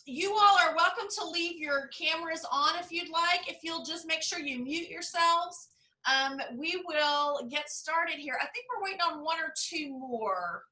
you all are welcome to leave your cameras on if you'd like. If you'll just make sure you mute yourselves, we will get started here. I think we're waiting on one or two more.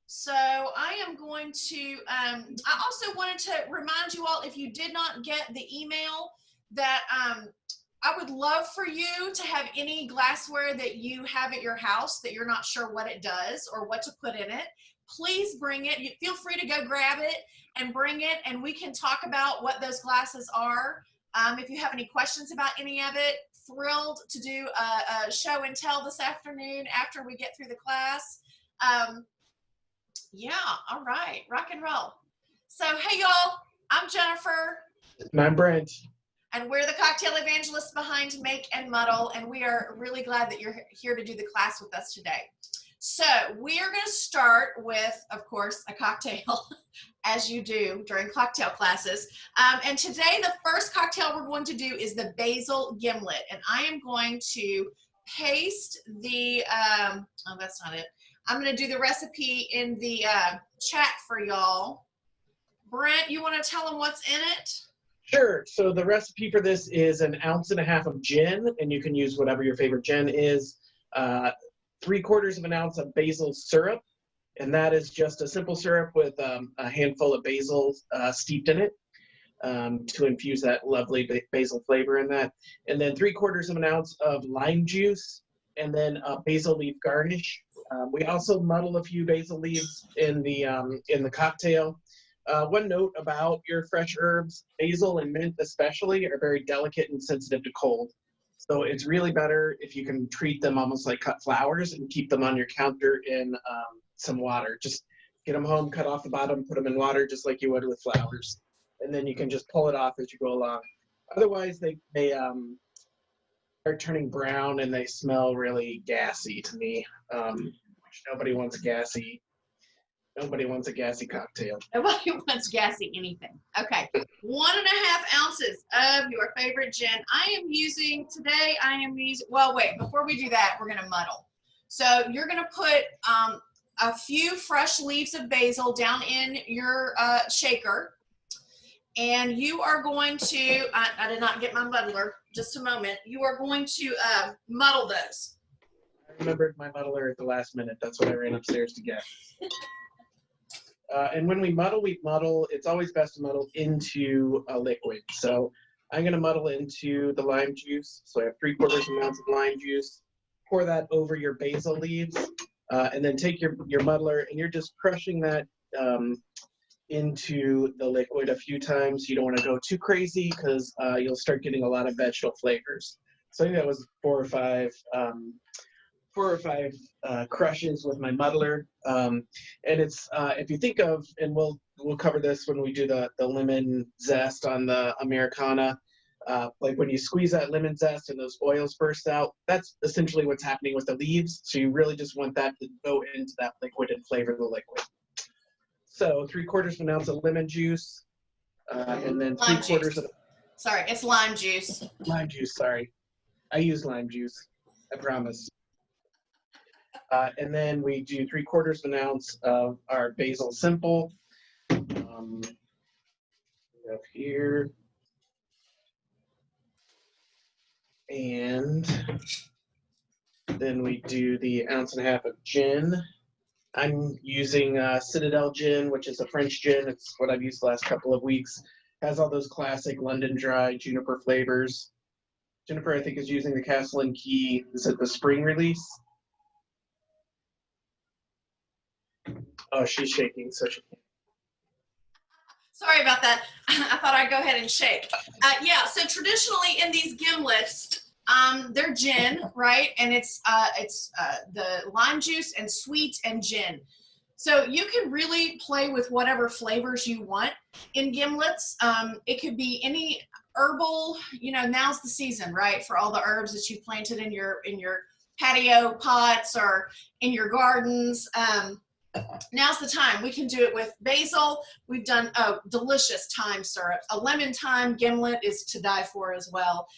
So I am going to, I also wanted to remind you all, if you did not get the email, that I would love for you to have any glassware that you have at your house that you're not sure what it does or what to put in it. Please bring it. Feel free to go grab it and bring it, and we can talk about what those glasses are. If you have any questions about any of it, thrilled to do a show and tell this afternoon after we get through the class. Yeah, all right, rock and roll. So, hey y'all, I'm Jennifer. And I'm Brent. And we're the cocktail evangelists behind Make and Muddle, and we are really glad that you're here to do the class with us today. So we are going to start with, of course, a cocktail, as you do during cocktail classes. And today, the first cocktail we're going to do is the basil gimlet. And I am going to paste the, oh, that's not it. I'm going to do the recipe in the chat for y'all. Brent, you want to tell them what's in it? Sure. So the recipe for this is 1.5 ounces of gin, and you can use whatever your favorite gin is. 3/4 ounce of basil syrup, and that is just a simple syrup with a handful of basil steeped in it to infuse that lovely basil flavor in that. And then 3/4 ounce of lime juice, and then a basil leaf garnish. We also muddle a few basil leaves in the cocktail. One note about your fresh herbs, basil and mint especially are very delicate and sensitive to cold. So it's really better if you can treat them almost like cut flowers and keep them on your counter in some water. Just get them home, cut off the bottom, put them in water just like you would with flowers. And then you can just pull it off as you go along. Otherwise, they start turning brown and they smell really gassy to me, which nobody wants gassy. Nobody wants a gassy cocktail. Nobody wants gassy anything. Okay, 1.5 ounces of your favorite gin. Today I am using, well, wait, before we do that, we're gonna muddle. So you're gonna put a few fresh leaves of basil down in your shaker. And you are going to, I did not get my muddler, just a moment. You are going to muddle those. I remembered my muddler at the last minute. That's what I ran upstairs to get. And when we muddle, it's always best to muddle into a liquid. So I'm going to muddle into the lime juice. So I have 3/4 ounce of lime juice. Pour that over your basil leaves, and then take your muddler, and you're just crushing that into the liquid a few times. You don't want to go too crazy because you'll start getting a lot of vegetable flavors. So I think that was 4 or 5 crushes with my muddler, and it's if you think of, and we'll cover this when we do the lemon zest on the Americana, like when you squeeze that lemon zest and those oils burst out, that's essentially what's happening with the leaves. So you really just want that to go into that liquid and flavor the liquid. So 3/4 ounce of lemon juice, and then lime 3/4 juice. of Sorry, it's lime juice. Lime juice. Sorry, I use lime juice. I promise. And then we do 3/4 ounce of our basil simple. Up here. And then we do the 1.5 ounces of gin. I'm using Citadel gin, which is a French gin. It's what I've used the last couple of weeks. Has all those classic London dry juniper flavors. Jennifer, I think, is using the Castle and Key. Is it the spring release? Oh, she's shaking, so she can't. Sorry about that. I thought I'd go ahead and shake. Yeah, so traditionally in these gimlets, they're gin, right? And it's the lime juice and sweet and gin. So you can really play with whatever flavors you want in gimlets. It could be any herbal, now's the season, right? For all the herbs that you planted in your patio pots or in your gardens. Now's the time. We can do it with basil. We've done delicious thyme syrup. A lemon thyme gimlet is to die for as well.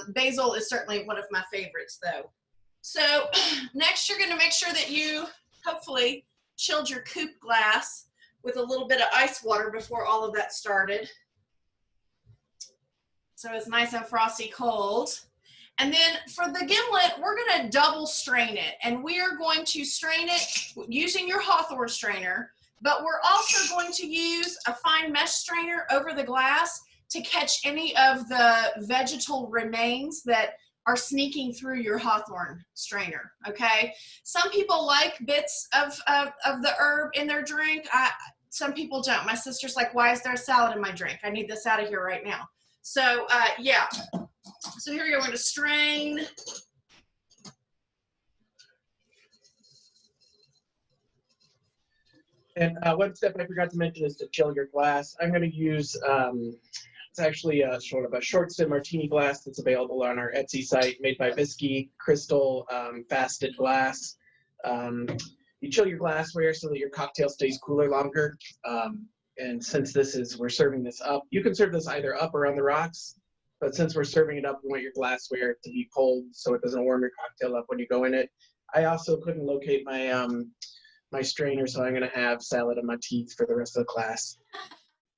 Basil is certainly one of my favorites though. So next you're going to make sure that you hopefully chilled your coupe glass with a little bit of ice water before all of that started. So it's nice and frosty cold. And then for the gimlet, we're going to double strain it. And we are going to strain it using your Hawthorne strainer, but we're also going to use a fine mesh strainer over the glass to catch any of the vegetal remains that are sneaking through your Hawthorne strainer, okay? Some people like bits of the herb in their drink. Some people don't. My sister's like, why is there a salad in my drink? I need this out of here right now. So yeah, so here we go, we're gonna strain. And one step I forgot to mention is to chill your glass. I'm going to use, it's actually a sort of a short stem martini glass that's available on our Etsy site, made by Bisky, crystal fasted glass. You chill your glassware so that your cocktail stays cooler longer. And since we're serving this up, you can serve this either up or on the rocks. But since we're serving it up, we want your glassware to be cold so it doesn't warm your cocktail up when you go in it. I also couldn't locate my my strainer, so I'm going to have salad in my teeth for the rest of the class.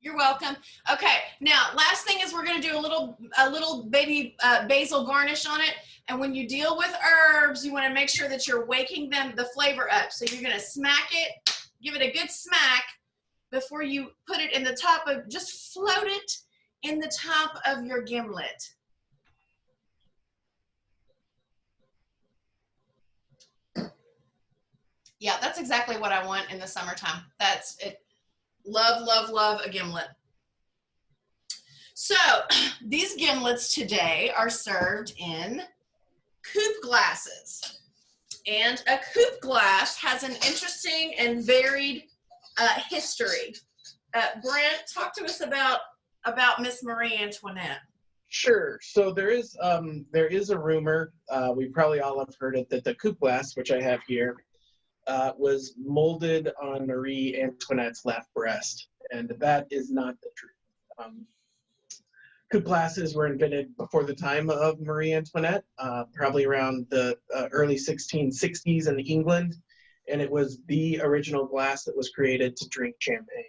You're welcome. Okay, now last thing is we're going to do a little baby basil garnish on it. And when you deal with herbs, you want to make sure that you're waking the flavor up. So you're going to smack it, give it a good smack before you put it in the top of, just float it in the top of your gimlet. Yeah, that's exactly what I want in the summertime. That's it. Love, love, love a gimlet. So these gimlets today are served in coupe glasses. And a coupe glass has an interesting and varied history. Brent, talk to us about Miss Marie Antoinette. Sure. So there is a rumor, we probably all have heard it, that the coupe glass, which I have here, was molded on Marie Antoinette's left breast, and that is not the truth. Coupe glasses were invented before the time of Marie Antoinette, probably around the early 1660s in England, and it was the original glass that was created to drink champagne.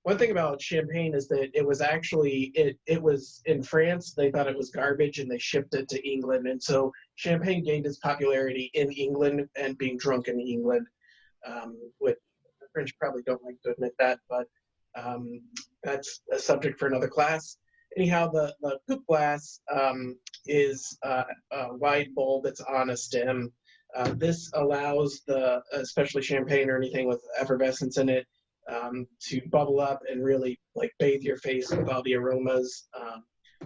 One thing about champagne is that it was actually, it was in France, they thought it was garbage and they shipped it to England. And so champagne gained its popularity in England and being drunk in England. The French probably don't like to admit that, but that's a subject for another class. Anyhow, the coupe glass is a wide bowl that's on a stem. This allows especially champagne or anything with effervescence in it, to bubble up and really like bathe your face with all the aromas.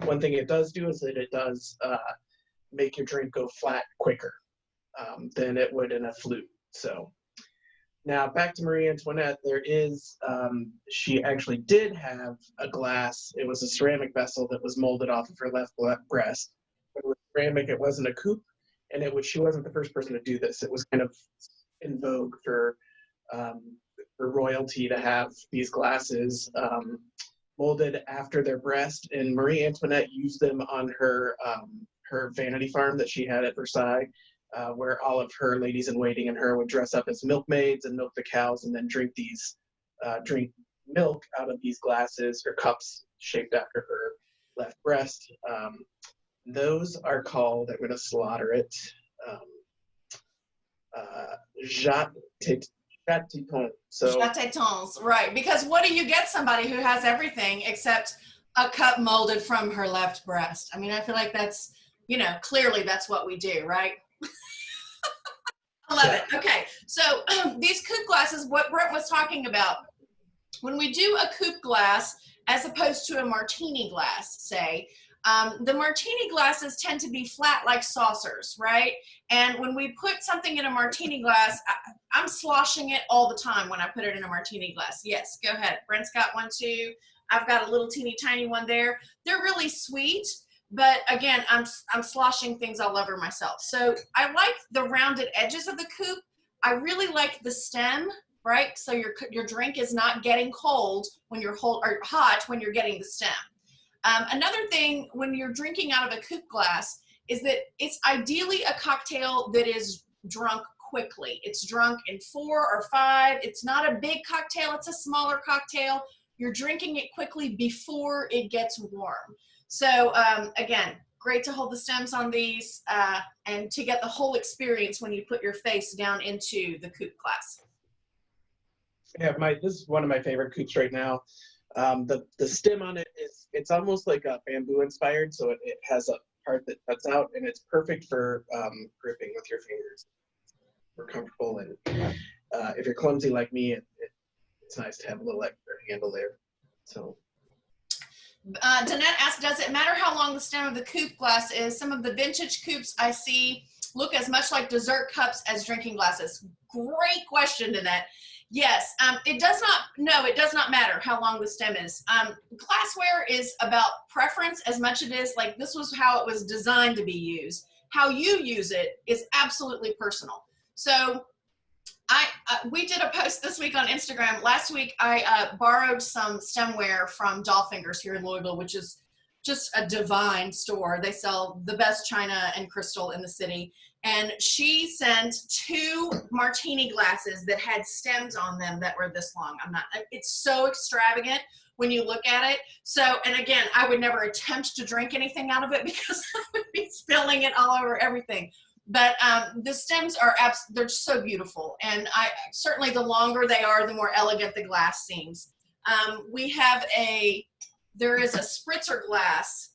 One thing it does do is that it does make your drink go flat quicker than it would in a flute. So now back to Marie Antoinette, she actually did have a glass. It was a ceramic vessel that was molded off of her left breast. It was ceramic, it wasn't a coupe, and she wasn't the first person to do this. It was kind of in vogue for royalty to have these glasses molded after their breast, and Marie Antoinette used them on her vanity farm that she had at Versailles, where all of her ladies in waiting and her would dress up as milkmaids and milk the cows, and then drink milk out of these glasses or cups shaped after her left breast. Those are called, I'm going to slaughter it, Chatitons. So Chatitons, right. Because what do you get somebody who has everything except a cup molded from her left breast? I mean, I feel like that's, clearly that's what we do, right? I love it. Okay, so these coupe glasses, what Brent was talking about, when we do a coupe glass as opposed to a martini glass, say, the martini glasses tend to be flat like saucers, right? And when we put something in a martini glass, I'm sloshing it all the time when I put it in a martini glass. Yes, go ahead. Brent's got one too. I've got a little teeny tiny one there. They're really sweet, but again, I'm sloshing things all over myself. So I like the rounded edges of the coupe. I really like the stem, right? So your drink is not getting cold when you're hot when you're getting the stem. Another thing when you're drinking out of a coupe glass is that it's ideally a cocktail that is drunk quickly. It's drunk in 4 or 5. It's not a big cocktail, it's a smaller cocktail. You're drinking it quickly before it gets warm. So again, great to hold the stems on these and to get the whole experience when you put your face down into the coupe glass. Yeah, this is one of my favorite coupes right now. The stem on it it's almost like a bamboo inspired, so it has a part that cuts out, and it's perfect for gripping with your fingers. We're comfortable, and if you're clumsy like me, it's nice to have a little extra handle there. So. Danette asked, does it matter how long the stem of the coupe glass is? Some of the vintage coupes I see look as much like dessert cups as drinking glasses. Great question, Danette. Yes, it does not matter how long the stem is. Glassware is about preference as much as it is like this was how it was designed to be used. How you use it is absolutely personal. So we did a post this week on Instagram. Last week, I borrowed some stemware from Dollfingers here in Louisville, which is just a divine store. They sell the best china and crystal in the city. And she sent 2 martini glasses that had stems on them that were this long. It's so extravagant when you look at it. So, and again, I would never attempt to drink anything out of it because I would be spilling it all over everything. But the stems are they're so beautiful, and certainly the longer they are, the more elegant the glass seems. There is a spritzer glass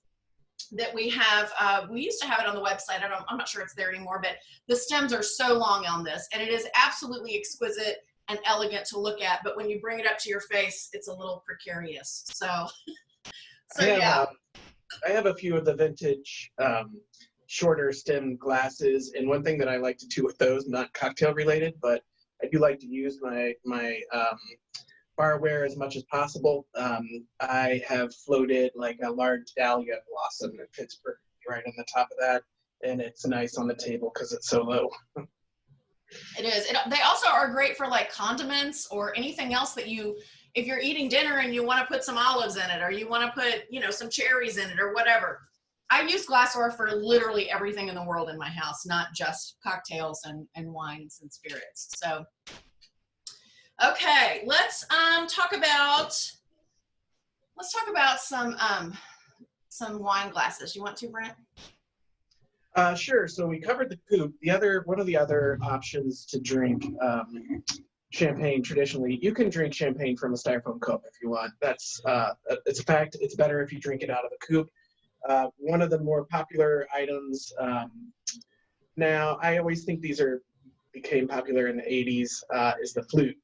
that we have. We used to have it on the website. I'm not sure it's there anymore, but the stems are so long on this, and it is absolutely exquisite and elegant to look at. But when you bring it up to your face, it's a little precarious. So yeah. I have a few of the vintage shorter stem glasses, and one thing that I like to do with those, not cocktail related, but I do like to use my barware as much as possible. I have floated like a large dahlia blossom that fits right on the top of that, and it's nice on the table because it's so low. It is. They also are great for like condiments or anything else that if you're eating dinner and you want to put some olives in it, or you want to put, some cherries in it or whatever. I use glassware for literally everything in the world in my house, not just cocktails and wines and spirits. So, okay, let's talk about some wine glasses. You want to, Brent? Sure. So we covered the coupe. One of the other options to drink champagne traditionally, you can drink champagne from a styrofoam cup if you want. It's a fact. It's better if you drink it out of a coupe. One of the more popular items now, I always think these became popular in the 80s, is the flute.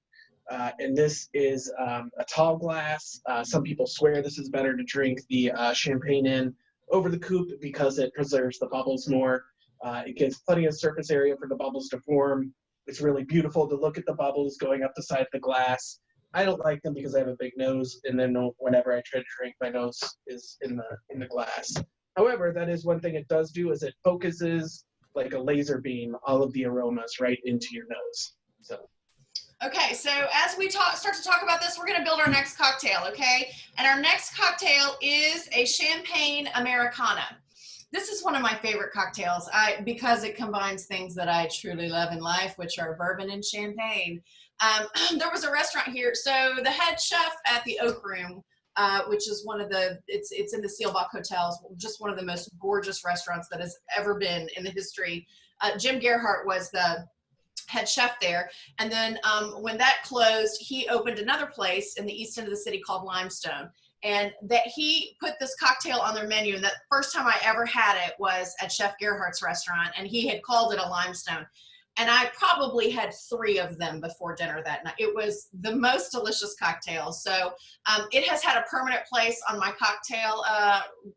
And this is a tall glass. Some people swear this is better to drink the champagne in over the coupe because it preserves the bubbles more. It gives plenty of surface area for the bubbles to form. It's really beautiful to look at the bubbles going up the side of the glass. I don't like them because I have a big nose, and then whenever I try to drink, my nose is in the glass. However, that is one thing it does do, is it focuses like a laser beam all of the aromas right into your nose. So. Okay, so as we start to talk about this, we're going to build our next cocktail, okay? And our next cocktail is a champagne Americana. This is one of my favorite cocktails because it combines things that I truly love in life, which are bourbon and champagne. There was a restaurant here. So the head chef at the Oak Room, which is it's in the Seelbach Hotels, just one of the most gorgeous restaurants that has ever been in the history. Jim Gerhardt was the head chef there. And then when that closed, he opened another place in the east end of the city called Limestone. And that he put this cocktail on their menu. And the first time I ever had it was at Chef Gerhardt's restaurant, and he had called it a Limestone. And I probably had 3 of them before dinner that night. It was the most delicious cocktail. So it has had a permanent place on my cocktail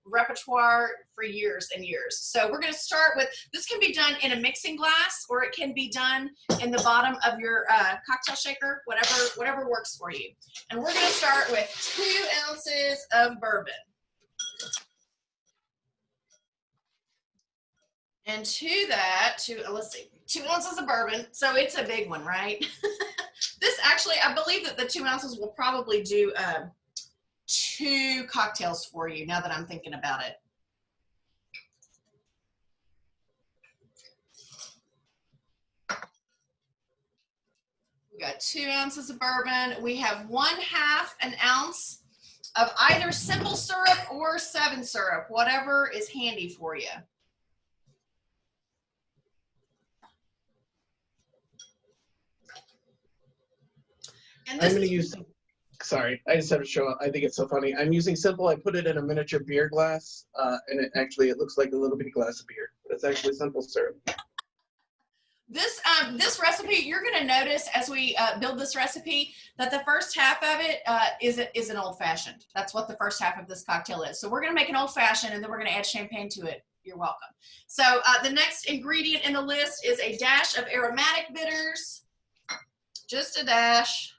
repertoire for years and years. So we're going to start with, this can be done in a mixing glass, or it can be done in the bottom of your cocktail shaker, whatever works for you. And we're going to start with 2 ounces of bourbon. And to that, let's see, 2 ounces of bourbon. So it's a big one, right? This actually, I believe that the 2 ounces will probably do 2 cocktails for you now that I'm thinking about it. We got 2 ounces of bourbon. We have 1/2 an ounce of either simple syrup or 7 syrup, whatever is handy for you. And I'm going to use, sorry, I just have to show, I think it's so funny. I'm using simple. I put it in a miniature beer glass, and it looks like a little bitty glass of beer, but it's actually simple syrup. This recipe, you're going to notice as we build this recipe that the first half of it is an old fashioned. That's what the first half of this cocktail is. So we're going to make an old fashioned, and then we're going to add champagne to it. You're welcome. So the next ingredient in the list is a dash of aromatic bitters, just a dash,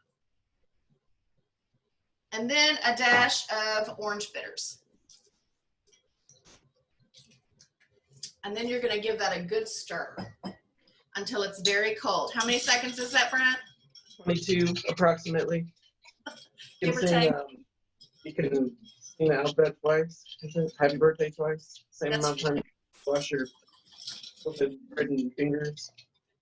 and then a dash of orange bitters. And then you're going to give that a good stir until it's very cold. How many seconds is that, Brent? 22 approximately. Give or take. You can sing the alphabet twice. Happy birthday twice. Same That's amount of time you wash your written fingers.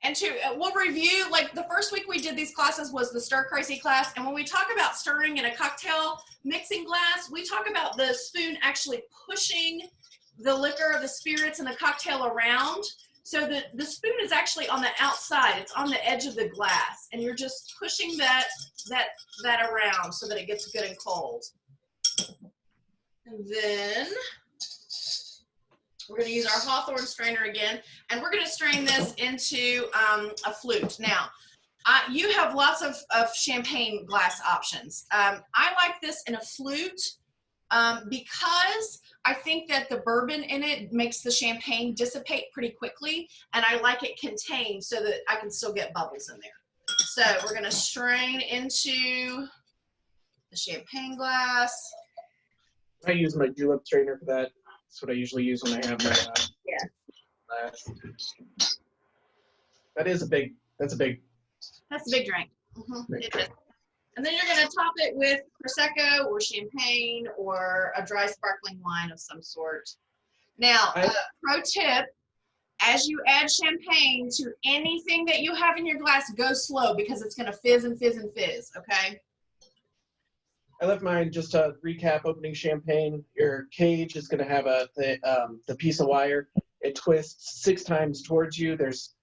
And we'll review, like the first week we did these classes was the Stir Crazy class. And when we talk about stirring in a cocktail mixing glass, we talk about the spoon actually pushing the liquor or the spirits in the cocktail around. So the spoon is actually on the outside. It's on the edge of the glass. And you're just pushing that around so that it gets good and cold. And then we're going to use our Hawthorne strainer again. And we're going to strain this into a flute. Now, you have lots of champagne glass options. I like this in a flute because I think that the bourbon in it makes the champagne dissipate pretty quickly, and I like it contained so that I can still get bubbles in there. So we're going to strain into the champagne glass. I use my julep strainer for that. That's what I usually use when I have my glass. That's a big drink. Mm-hmm. It is. And then you're going to top it with Prosecco or champagne or a dry sparkling wine of some sort. Now, pro tip, as you add champagne to anything that you have in your glass, go slow because it's going to fizz and fizz and fizz, okay? I left mine, just to recap, opening champagne. Your cage is going to have the piece of wire. It twists 6 times towards you. There's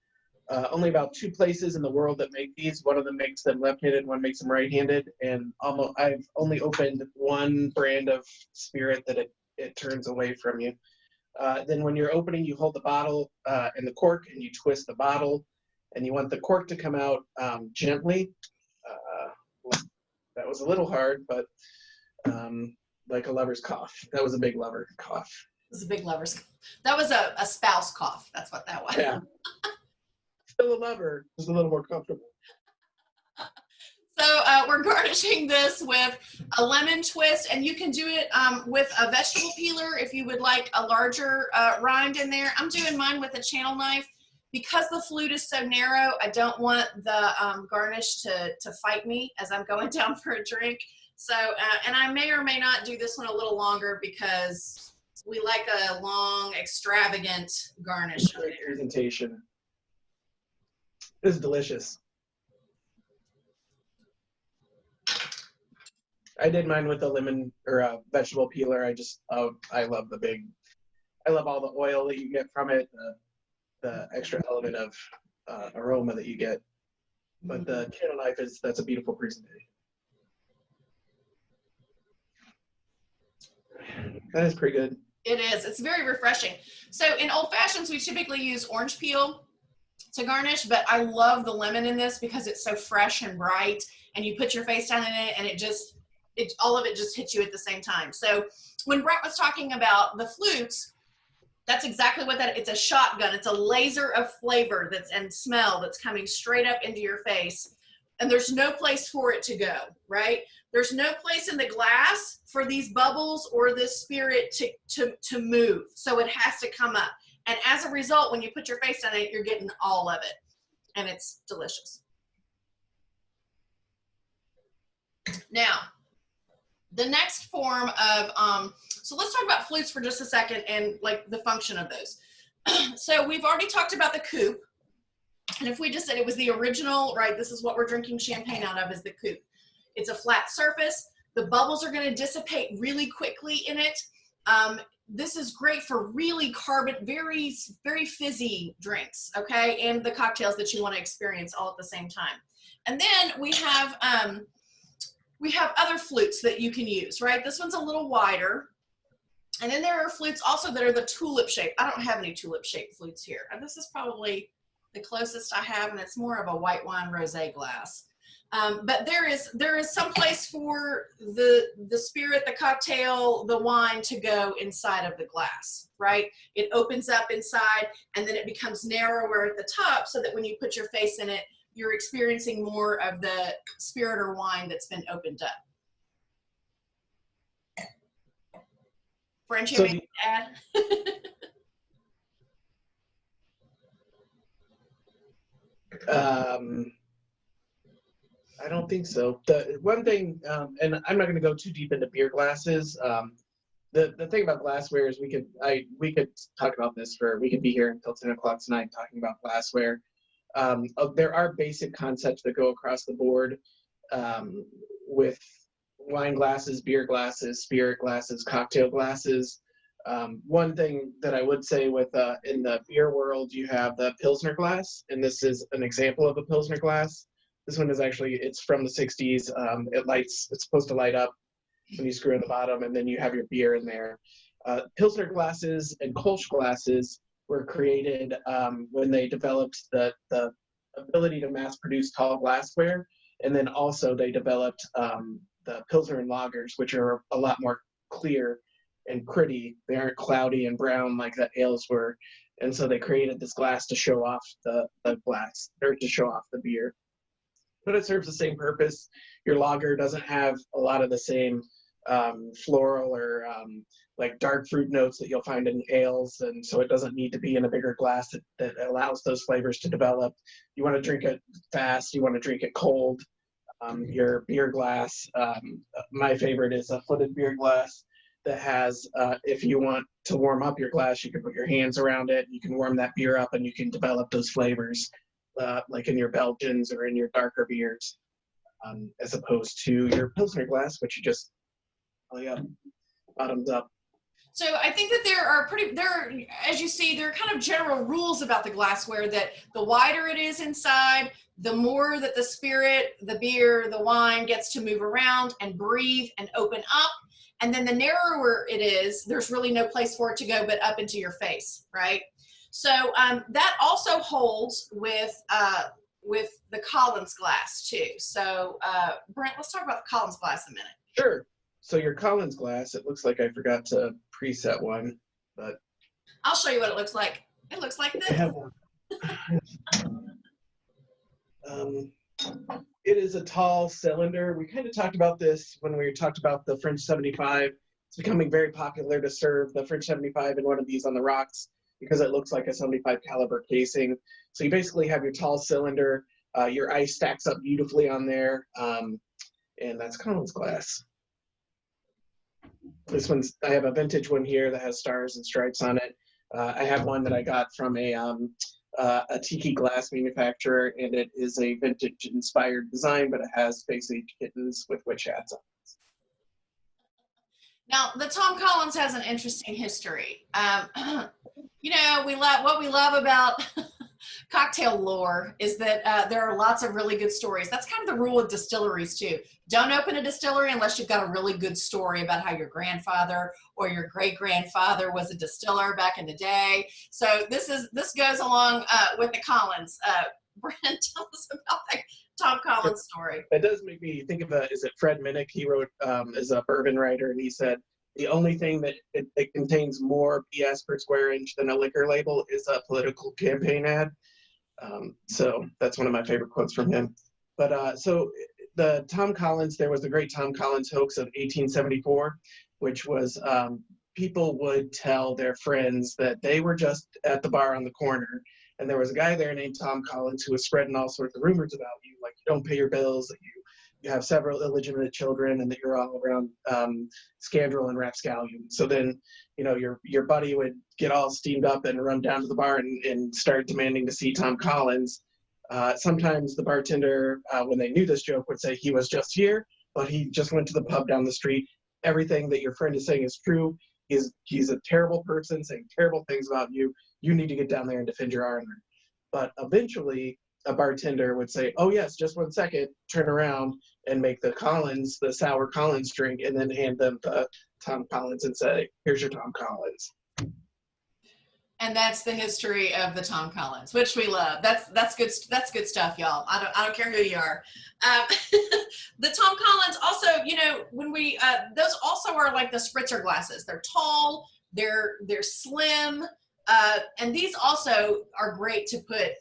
only about 2 places in the world that make these. One of them makes them left-handed, one makes them right-handed. And I've only opened one brand of spirit that it turns away from you. Then when you're opening, you hold the bottle and the cork, and you twist the bottle. And you want the cork to come out gently. That was a little hard, but like a lover's cough. That was a big lover cough. It was a big lover's cough. That was a spouse cough. That's what that was. Yeah. Still a lover, just a little more comfortable. So we're garnishing this with a lemon twist, and you can do it with a vegetable peeler if you would like a larger rind in there. I'm doing mine with a channel knife. Because the flute is so narrow, I don't want the garnish to fight me as I'm going down for a drink. So, and I may or may not do this one a little longer because we like a long, extravagant garnish. Great presentation. This is delicious. I did mine with a lemon or a vegetable peeler. I love all the oil that you get from it, the extra element of aroma that you get. But the channel knife that's a beautiful presentation. That is pretty good. It is. It's very refreshing. So in old fashions, we typically use orange peel to garnish, but I love the lemon in this because it's so fresh and bright, and you put your face down in it, and all of it just hits you at the same time. So when Brett was talking about the flutes, that's exactly what it's a shotgun. It's a laser of flavor and smell that's coming straight up into your face. And there's no place for it to go, right? There's no place in the glass for these bubbles or this spirit to move. So it has to come up. And as a result, when you put your face on it, you're getting all of it. And it's delicious. Now, the next form of, so let's talk about flutes for just a second and like the function of those. So we've already talked about the coupe. And if we just said it was the original, right, this is what we're drinking champagne out of, is the coupe. It's a flat surface. The bubbles are going to dissipate really quickly in it. This is great for really very, very fizzy drinks, okay, and the cocktails that you want to experience all at the same time. And then we have other flutes that you can use, right? This one's a little wider. And then there are flutes also that are the tulip shape. I don't have any tulip shaped flutes here. And this is probably the closest I have, and it's more of a white wine rosé glass. But there is some place for the spirit, the cocktail, the wine to go inside of the glass, right? It opens up inside, and then it becomes narrower at the top, so that when you put your face in it, you're experiencing more of the spirit or wine that's been opened up. French, you have anything to add? I don't think so. The one thing, and I'm not going to go too deep into beer glasses. The thing about glassware is we could talk about this we could be here until 10 o'clock tonight talking about glassware. There are basic concepts that go across the board with wine glasses, beer glasses, spirit glasses, cocktail glasses. One thing that I would say with in the beer world, you have the Pilsner glass, and this is an example of a Pilsner glass. This one is it's from the 60s. It's supposed to light up when you screw in the bottom, and then you have your beer in there. Pilsner glasses and Kolsch glasses were created when they developed the ability to mass produce tall glassware, and then also they developed the Pilsner and lagers, which are a lot more clear and gritty. They aren't cloudy and brown like the ales were, and so they created this glass to show off the glass, or to show off the beer. But it serves the same purpose. Your lager doesn't have a lot of the same floral or like dark fruit notes that you'll find in ales, and so it doesn't need to be in a bigger glass that allows those flavors to develop. You want to drink it fast, you want to drink it cold. Your beer glass, my favorite is a footed beer glass that has, if you want to warm up your glass, you can put your hands around it, you can warm that beer up, and you can develop those flavors like in your Belgians or in your darker beers, as opposed to your Pilsner glass, which you just bottoms up. So I think that as you see, there are kind of general rules about the glassware, that the wider it is inside, the more that the spirit, the beer, the wine gets to move around and breathe and open up. And then the narrower it is, there's really no place for it to go but up into your face, right? So that also holds with the Collins glass too. So Brent, let's talk about the Collins glass a minute. Sure. So your Collins glass, it looks like I forgot to preset one, but I'll show you what it looks like. It looks like this. I have one. It is a tall cylinder. We kind of talked about this when we talked about the French 75. It's becoming very popular to serve the French 75 in one of these on the rocks because it looks like a 75 caliber casing. So you basically have your tall cylinder. Your ice stacks up beautifully on there, and that's Collins glass. I have a vintage one here that has stars and stripes on it. I have one that I got from a tiki glass manufacturer, and it is a vintage inspired design, but it has space age kittens with witch hats on it. Now, the Tom Collins has an interesting history. You know, what we love about cocktail lore is that there are lots of really good stories. That's kind of the rule with distilleries too. Don't open a distillery unless you've got a really good story about how your grandfather or your great-grandfather was a distiller back in the day. So this goes along with the Collins. Brent, tell us about that Tom Collins story. It does make me think of is it Fred Minnick? He wrote as a bourbon writer, and he said the only thing that it contains more BS per square inch than a liquor label is a political campaign ad. So that's one of my favorite quotes from him. But so the Tom Collins, there was the great Tom Collins hoax of 1874, which was people would tell their friends that they were just at the bar on the corner, and there was a guy there named Tom Collins who was spreading all sorts of rumors about you, like you don't pay your bills, that you have several illegitimate children, and that you're all around scandal and rapscallion. So then, you know, your buddy would get all steamed up and run down to the bar and start demanding to see Tom Collins. Sometimes the bartender, when they knew this joke, would say he was just here, but he just went to the pub down the street. Everything that your friend is saying is true. He's a terrible person saying terrible things about you. You need to get down there and defend your honor. But eventually, a bartender would say, "Oh yes, just 1 second," turn around and make the sour Collins drink, and then hand them the Tom Collins and say, "Here's your Tom Collins." And that's the history of the Tom Collins, which we love. That's good. That's good stuff, y'all. I don't care who you are. The Tom Collins also, when we those also are like the spritzer glasses. They're tall. They're slim. And these also are great to put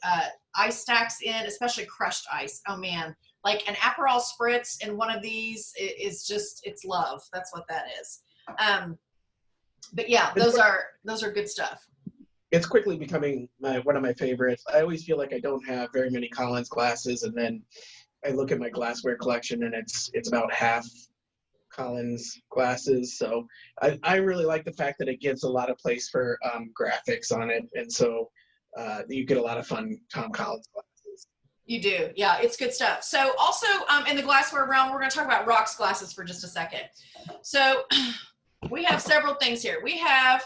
ice stacks in, especially crushed ice. Oh man, like an Aperol spritz in one of these is just, it's love. That's what that is. But yeah, those are good stuff. It's quickly becoming one of my favorites. I always feel like I don't have very many Collins glasses, and then I look at my glassware collection, and it's about half Collins glasses. So I really like the fact that it gives a lot of place for graphics on it, and so you get a lot of fun Tom Collins glasses. You do, yeah, it's good stuff. So also in the glassware realm, we're going to talk about rocks glasses for just a second. So we have several things here. We have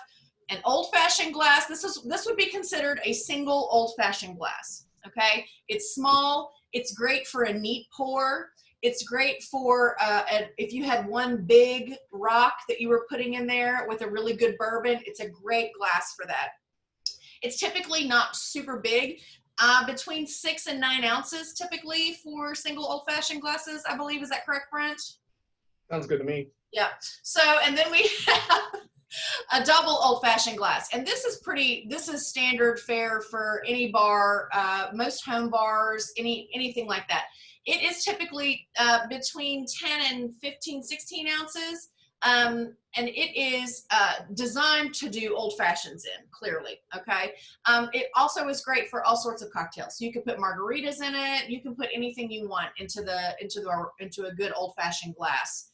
an old-fashioned glass. This would be considered a single old-fashioned glass. Okay, it's small. It's great for a neat pour. It's great for if you had one big rock that you were putting in there with a really good bourbon. It's a great glass for that. It's typically not super big, between 6 and 9 ounces typically for single old-fashioned glasses, I believe. Is that correct, Brent? Sounds good to me. Yeah. So, and then we have a double old-fashioned glass, and this is standard fare for any bar, most home bars, anything like that. It is typically between 10 and 15, 16 ounces, and it is designed to do old fashions in, clearly. Okay. It also is great for all sorts of cocktails. So you can put margaritas in it. You can put anything you want into a good old-fashioned glass.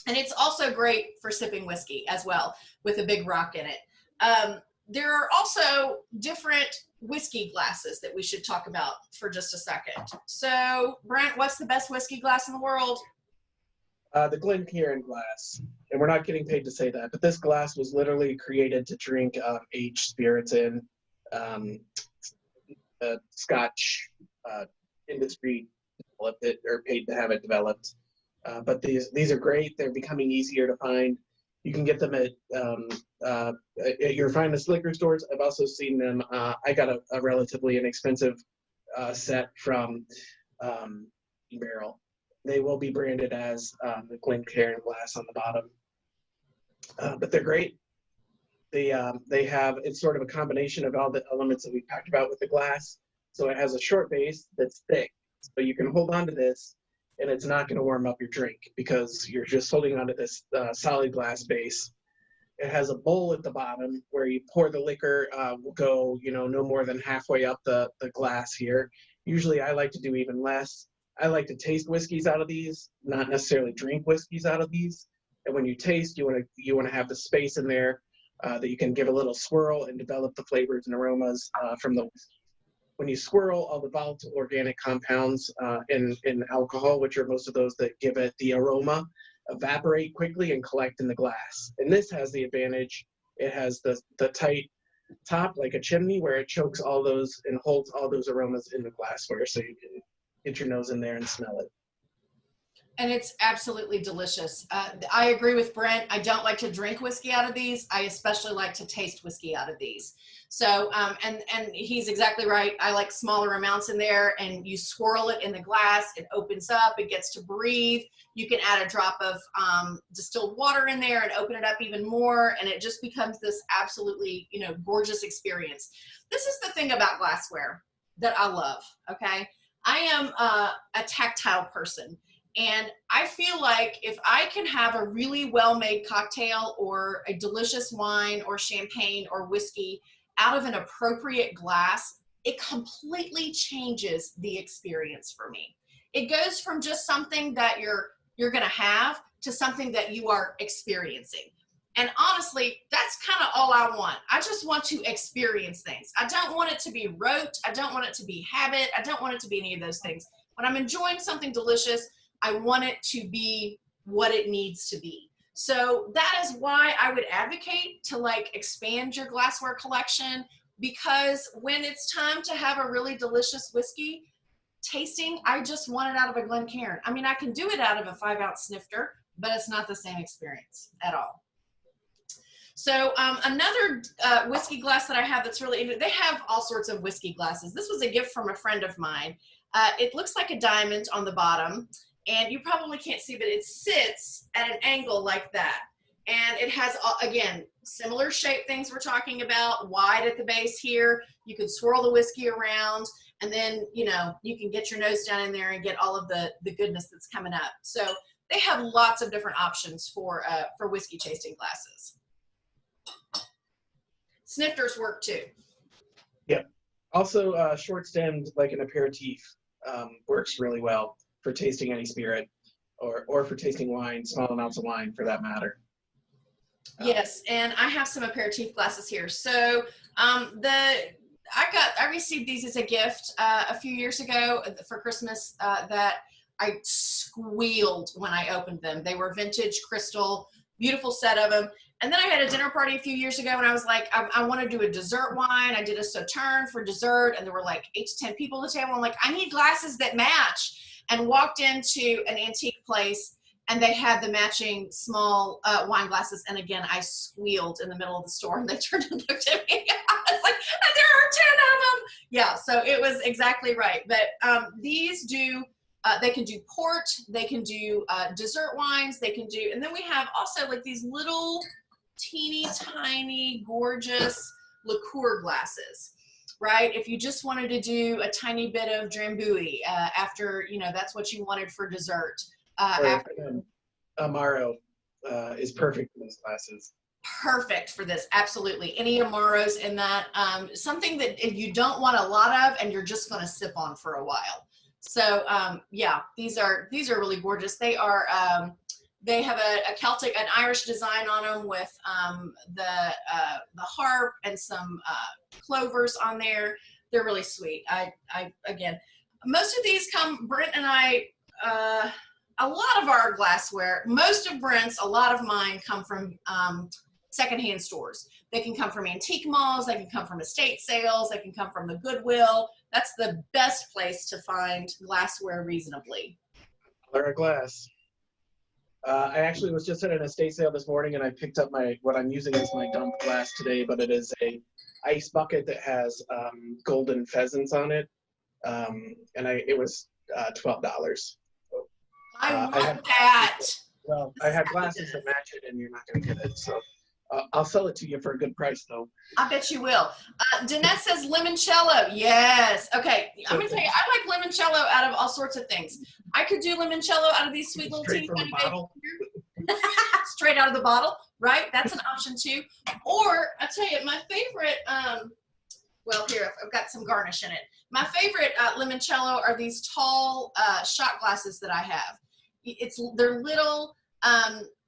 And it's also great for sipping whiskey as well, with a big rock in it. There are also different whiskey glasses that we should talk about for just a second. So, Brent, what's the best whiskey glass in the world? The Glencairn glass. And we're not getting paid to say that, but this glass was literally created to drink aged spirits in. The Scotch industry developed it, or paid to have it developed. But these are great. They're becoming easier to find. You can get them at your finest liquor stores. I've also seen them. I got a relatively inexpensive set from Barrel. They will be branded as the Glencairn glass on the bottom. But they're great. They have, it's sort of a combination of all the elements that we've talked about with the glass. So it has a short base that's thick, so you can hold on to this, and it's not going to warm up your drink because you're just holding onto this solid glass base. It has a bowl at the bottom where you pour the liquor. Will go, no more than halfway up the glass here. Usually I like to do even less. I like to taste whiskeys out of these, not necessarily drink whiskeys out of these. And when you taste, you want to have the space in there that you can give a little swirl and develop the flavors and aromas from the whiskey. When you swirl, all the volatile organic compounds in alcohol, which are most of those that give it the aroma, evaporate quickly and collect in the glass. And this has the advantage. It has the tight top like a chimney where it chokes all those and holds all those aromas in the glassware, so you can get your nose in there and smell it. And it's absolutely delicious. I agree with Brent. I don't like to drink whiskey out of these. I especially like to taste whiskey out of these. So, and he's exactly right. I like smaller amounts in there, and you swirl it in the glass. It opens up. It gets to breathe. You can add a drop of distilled water in there and open it up even more, and it just becomes this absolutely, gorgeous experience. This is the thing about glassware that I love, okay? I am a tactile person. And I feel like if I can have a really well-made cocktail or a delicious wine or champagne or whiskey out of an appropriate glass, it completely changes the experience for me. It goes from just something that you're going to have to something that you are experiencing. And honestly, that's kind of all I want. I just want to experience things. I don't want it to be rote. I don't want it to be habit. I don't want it to be any of those things. When I'm enjoying something delicious, I want it to be what it needs to be. So that is why I would advocate to like expand your glassware collection, because when it's time to have a really delicious whiskey tasting, I just want it out of a Glencairn. I mean, I can do it out of a 5-ounce snifter, but it's not the same experience at all. So another whiskey glass that I have that's really, they have all sorts of whiskey glasses. This was a gift from a friend of mine. It looks like a diamond on the bottom, and you probably can't see, but it sits at an angle like that. And it has, again, similar shape things we're talking about, wide at the base here. You can swirl the whiskey around, and then, you know, you can get your nose down in there and get all of the goodness that's coming up. So they have lots of different options for whiskey tasting glasses. Snifters work too. Yep. Also, short-stemmed, like an aperitif, works really well for tasting any spirit, or for tasting wine, small amounts of wine for that matter. Yes, and I have some aperitif glasses here. So I received these as a gift a few years ago for Christmas that I squealed when I opened them. They were vintage crystal, beautiful set of them. And then I had a dinner party a few years ago, and I was like, I want to do a dessert wine. I did a sauterne for dessert, and there were like 8 to 10 people at the table. I'm like, I need glasses that match, and walked into an antique place, and they had the matching small wine glasses. And again, I squealed in the middle of the store, and they turned and looked at me. I was like, there are 10 of them. Yeah, so it was exactly right. But these do, they can do port, they can do dessert wines, they can do, and then we have also like these little teeny tiny gorgeous liqueur glasses, right? If you just wanted to do a tiny bit of drambuie after, you know, that's what you wanted for dessert. Amaro is perfect for those glasses. Perfect for this, absolutely. Any Amaros in that, something that if you don't want a lot of and you're just going to sip on for a while. So yeah, these are really gorgeous. They are they have a Celtic, an Irish design on them with the harp and some clovers on there. They're really sweet. I again, most of these come, Brent and I, a lot of our glassware, most of Brent's, a lot of mine come from secondhand stores. They can come from antique malls, they can come from estate sales, they can come from the Goodwill. That's the best place to find glassware reasonably. Or a glass. I actually was just at an estate sale this morning, and I picked up what I'm using as my dump glass today, but it is a ice bucket that has golden pheasants on it, and it was $12. I want that. Well, I have glasses that match it, and you're not going to get it, so I'll sell it to you for a good price, though. I bet you will. Danette says limoncello. Yes. Okay. I'm going to tell you, I like limoncello out of all sorts of things. I could do limoncello out of these sweet little teeny tiny bottle. Straight out of the bottle, right? That's an option too. Or I tell you, my favorite, well, here, I've got some garnish in it. My favorite limoncello are these tall shot glasses that I have. They're little,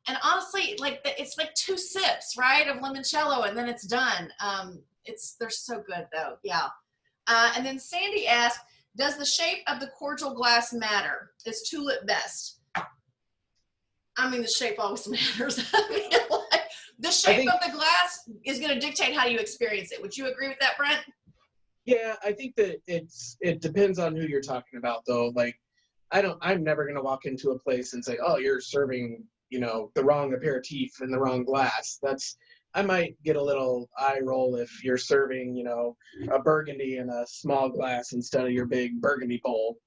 and honestly, like it's like 2 sips, right, of limoncello, and then it's done. They're so good though, yeah. And then Sandy asked, does the shape of the cordial glass matter? Is tulip best? I mean, the shape always matters. I mean, like, the shape of the glass is going to dictate how you experience it. Would you agree with that, Brent? Yeah, I think that it depends on who you're talking about, though. Like, I'm never going to walk into a place and say, oh, you're serving, you know, the wrong aperitif in the wrong glass. I might get a little eye roll if you're serving, you know, a Burgundy in a small glass instead of your big Burgundy bowl.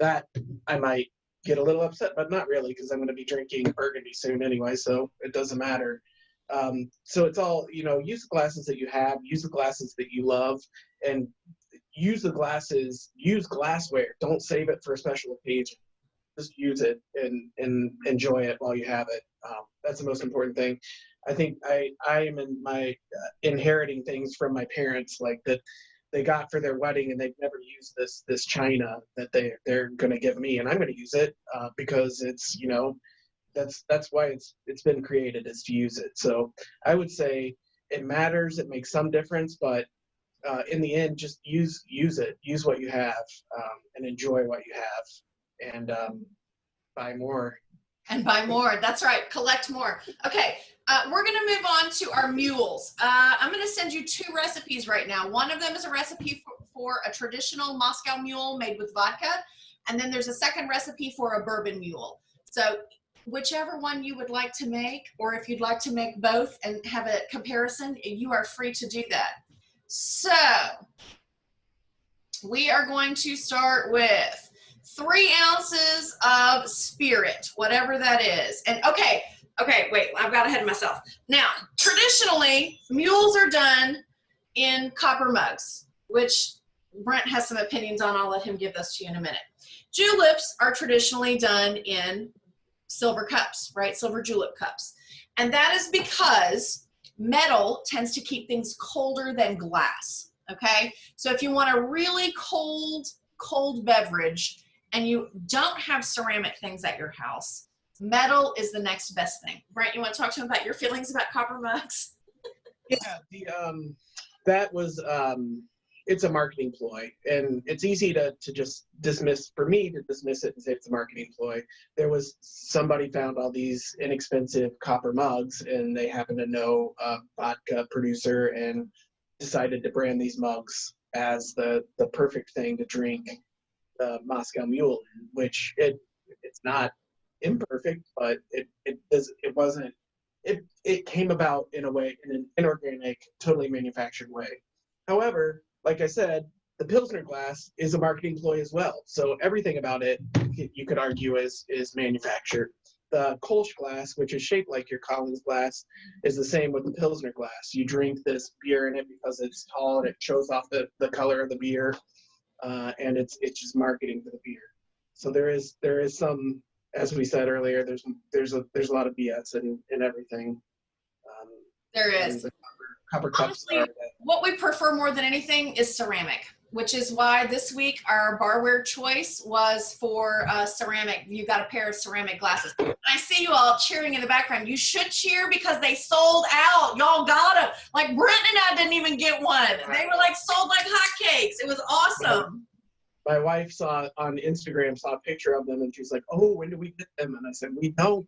That I might get a little upset, but not really, because I'm going to be drinking Burgundy soon anyway, so it doesn't matter. So it's all, you know, use the glasses that you have, use the glasses that you love, and use glassware. Don't save it for a special occasion. Just use it and enjoy it while you have it. That's the most important thing. I think I am in my inheriting things from my parents, like that they got for their wedding, and they've never used this china that they're going to give me, and I'm going to use it because it's, you know, that's why it's been created, is to use it. So I would say it matters. It makes some difference, but in the end, just use it. Use what you have, and enjoy what you have, and buy more. And buy more. That's right. Collect more. Okay. We're going to move on to our mules. I'm going to send you 2 recipes right now. One of them is a recipe for a traditional Moscow mule made with vodka. And then there's a second recipe for a bourbon mule. So whichever one you would like to make, or if you'd like to make both and have a comparison, you are free to do that. So we are going to start with 3 ounces of spirit, whatever that is. And okay, wait, I've got ahead of myself. Now, traditionally, mules are done in copper mugs, which Brent has some opinions on. I'll let him give those to you in a minute. Juleps are traditionally done in silver cups, right? Silver julep cups. And that is because metal tends to keep things colder than glass, okay? So if you want a really cold beverage and you don't have ceramic things at your house, metal is the next best thing. Brent, you want to talk to him about your feelings about copper mugs? Yeah, that was it's a marketing ploy, and it's easy to just dismiss, for me to dismiss it and say it's a marketing ploy. There was somebody found all these inexpensive copper mugs, and they happen to know a vodka producer and decided to brand these mugs as the perfect thing to drink the Moscow Mule in, which it's not imperfect, but it came about in a way, in an inorganic, totally manufactured way. However, like I said, the Pilsner glass is a marketing ploy as well. So everything about it, you could argue, is manufactured. The Kolsch glass, which is shaped like your Collins glass, is the same with the Pilsner glass. You drink this beer in it because it's tall and it shows off the color of the beer, and it's just marketing for the beer. So there is some, as we said earlier, there's a lot of BS in everything. There is. Copper cups. Honestly, what we prefer more than anything is ceramic, which is why this week our barware choice was for ceramic. You got a pair of ceramic glasses. And I see you all cheering in the background. You should cheer because they sold out. Y'all got them. Like Brent and I didn't even get one. They were like sold like hotcakes. It was awesome. My wife saw on Instagram, saw a picture of them, and she was like, "Oh, when do we get them?" And I said, "We don't.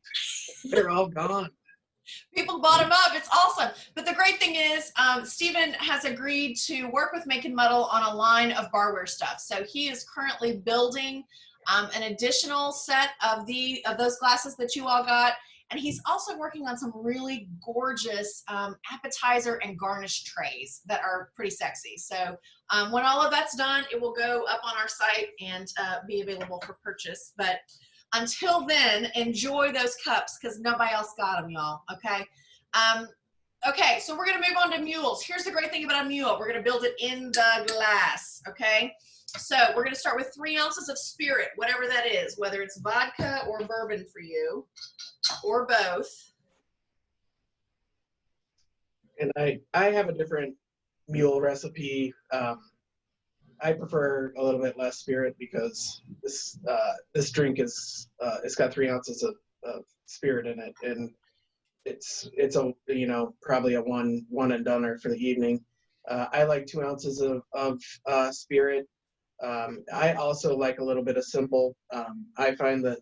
They're all gone." People bought them up. It's awesome. But the great thing is, Stephen has agreed to work with Make and Muddle on a line of barware stuff. So he is currently building an additional set of those glasses that you all got. And he's also working on some really gorgeous appetizer and garnish trays that are pretty sexy. So when all of that's done, it will go up on our site and be available for purchase. But until then, enjoy those cups because nobody else got them, y'all, okay? Okay, so we're gonna move on to mules. Here's the great thing about a mule. We're gonna build it in the glass, okay? So we're gonna start with 3 ounces of spirit, whatever that is, whether it's vodka or bourbon for you, or both. And I have a different mule recipe. I prefer a little bit less spirit because this drink is it's got 3 ounces of spirit in it, and it's a probably a one and doneer for the evening. I like 2 ounces of spirit. I also like a little bit of simple. I find that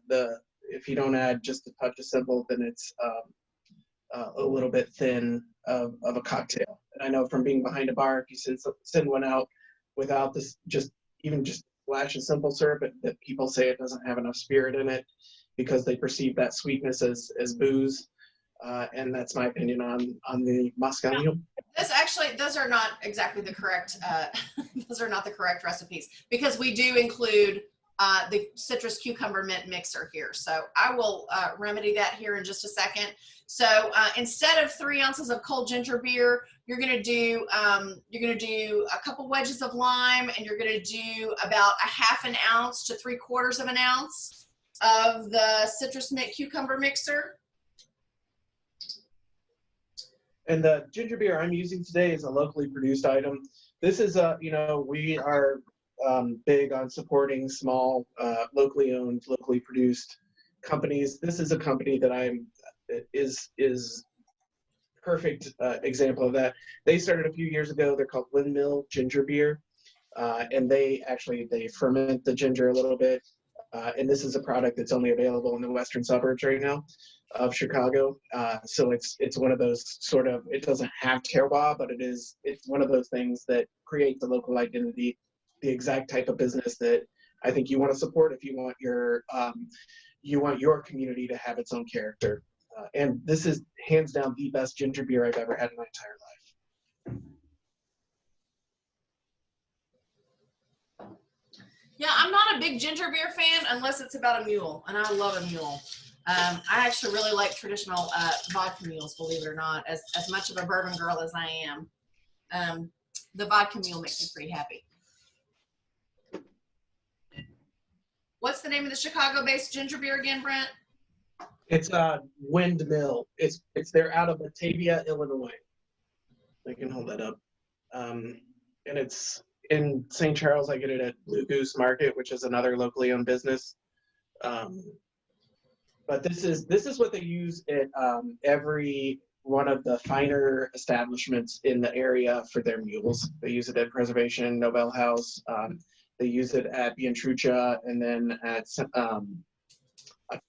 if you don't add just a touch of simple, then it's a little bit thin of a cocktail. And I know from being behind a bar, if you send one out without this, just a splash of simple syrup, that people say it doesn't have enough spirit in it because they perceive that sweetness as booze. And that's my opinion on the Moscow Mule. Those are not exactly the correct, those are not the correct recipes because we do include the citrus cucumber mint mixer here. So I will remedy that here in just a second. So instead of 3 ounces of cold ginger beer, you're gonna do a couple wedges of lime, and you're gonna do about a 1/2 ounce to 3/4 of an ounce of the citrus mint cucumber mixer. And the ginger beer I'm using today is a locally produced item. This is we are big on supporting small, locally owned, locally produced companies. This is a company that is perfect example of that. They started a few years ago. They're called Windmill Ginger Beer, and they ferment the ginger a little bit. And this is a product that's only available in the western suburbs right now of Chicago. So it's one of those sort of, it doesn't have terroir, but it's one of those things that creates a local identity, the exact type of business that I think you want to support if you want your community to have its own character. And this is hands down the best ginger beer I've ever had in my entire life. Yeah, I'm not a big ginger beer fan unless it's about a mule, and I love a mule. I actually really like traditional vodka mules, believe it or not. As much of a bourbon girl as I am, the vodka mule makes me pretty happy. What's the name of the Chicago-based ginger beer again, Brent? It's Windmill. They're out of Batavia, Illinois. I can hold that up. And it's in St. Charles. I get it at Blue Goose Market, which is another locally owned business. But this is what they use at every one of the finer establishments in the area for their mules. They use it at Preservation, Nobel House. They use it at Bientrucha, and then at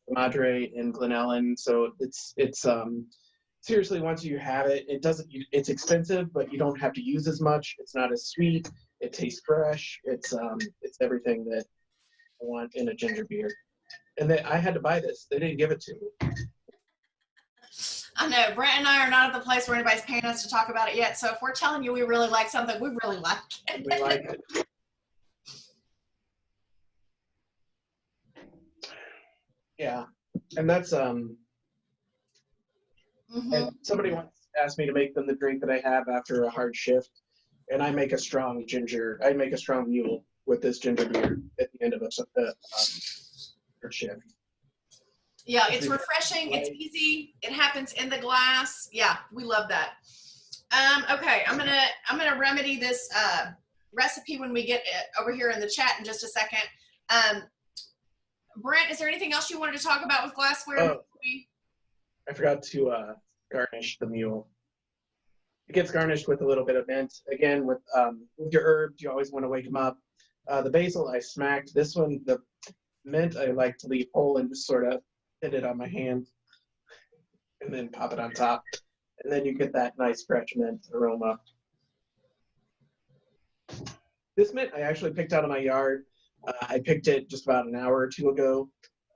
Madre in Glen Ellen. So it's seriously, once you have it, it's expensive, but you don't have to use as much. It's not as sweet. It tastes fresh. It's everything that I want in a ginger beer. And I had to buy this. They didn't give it to me. I know Brent and I are not at the place where anybody's paying us to talk about it yet. So if we're telling you we really like something, we really like it. We like it. Yeah, and that's Mhm. And somebody once asked me to make them the drink that I have after a hard shift, and I make a strong mule with this ginger beer at the end of a shift. Yeah, it's refreshing. It's easy. It happens in the glass. Yeah, we love that. Okay, I'm gonna remedy this recipe when we get it over here in the chat in just a second. Brent, is there anything else you wanted to talk about with glassware? Oh, I forgot to garnish the mule. It gets garnished with a little bit of mint. Again, with your herbs, you always want to wake them up. The basil I smacked. This one, the mint, I like to leave whole and just sort of hit it on my hand and then pop it on top. And then you get that nice fresh mint aroma. This mint I actually picked out of my yard. I picked it just about an hour or two ago.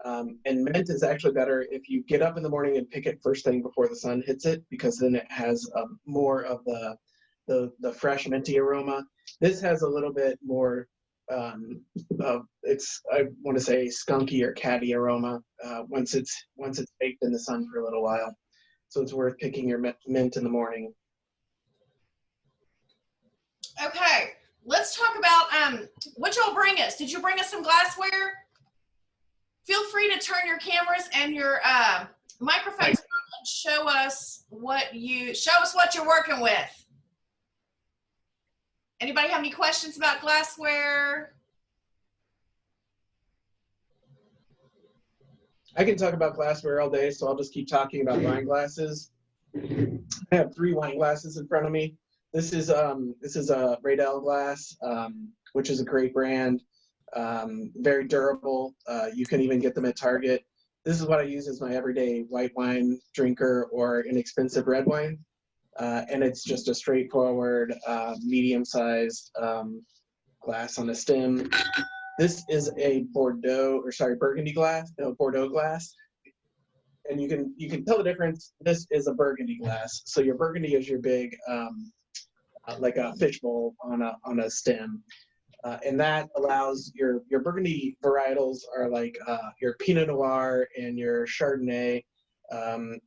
And mint is actually better if you get up in the morning and pick it first thing before the sun hits it, because then it has more of the fresh minty aroma. This has a little bit more I want to say skunky or catty aroma once it's baked in the sun for a little while. So it's worth picking your mint in the morning. Okay, let's talk about what y'all bring us. Did you bring us some glassware? Feel free to turn your cameras and your microphones on and show us what you're working with. Anybody have any questions about glassware? I can talk about glassware all day, so I'll just keep talking about wine glasses. I have 3 wine glasses in front of me. This is a Radel glass, which is a great brand. Very durable. You can even get them at Target. This is what I use as my everyday white wine drinker or inexpensive red wine. And it's just a straightforward, medium-sized glass on a stem. This is a Bordeaux glass. And you can tell the difference. This is a Burgundy glass. So your Burgundy is your big, like a fishbowl on a stem. And that allows your Burgundy varietals are like your Pinot Noir and your Chardonnay. And